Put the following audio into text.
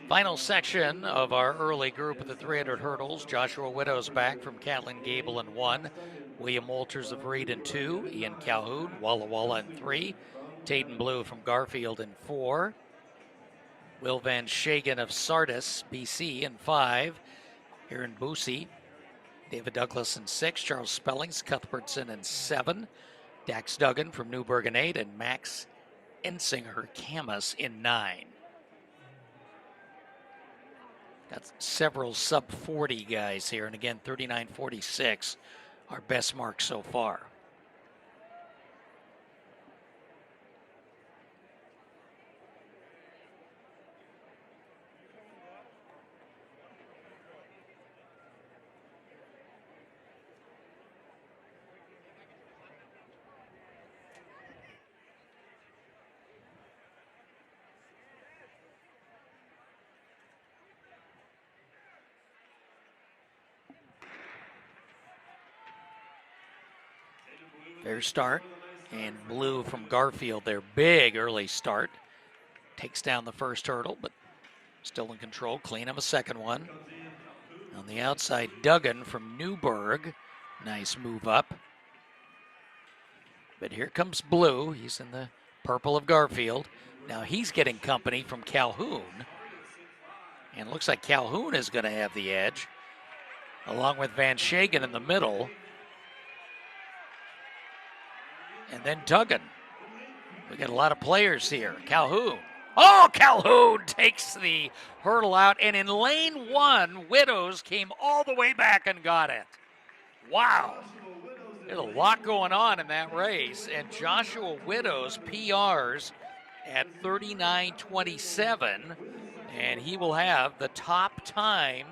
Final section of our early group of the 300 hurdles. Joshua Widows back from Catlin Gable in 1. William Walters of Reed in 2. Ian Calhoun, Walla Walla in 3. Tayden Blue from Garfield in 4. Will Van Shagen of Sardis, BC in 5. Aaron Boosie, David Douglas in 6. Charles Spellings, Cuthbertson in 7. Dax Duggan from Newberg in 8. And Max Ensinger, Camas in 9. Got several sub 40 guys here, and again, 39.46, our best mark so far. Fair start, and Blue from Garfield, their big early start. Takes down the first hurdle, but still in control. Clean of a second one. On the outside, Duggan from Newberg. Nice move up. But here comes Blue. He's in the purple of Garfield. Now he's getting company from Calhoun. And looks like Calhoun is going to have the edge, along with Van Shagen in the middle. And then Duggan. We got a lot of players here. Calhoun. Oh, Calhoun takes the hurdle out. And in lane 1, Widows came all the way back and got it. Wow. There's a lot going on in that race. And Joshua Widows PRs at 39.27. And he will have the top time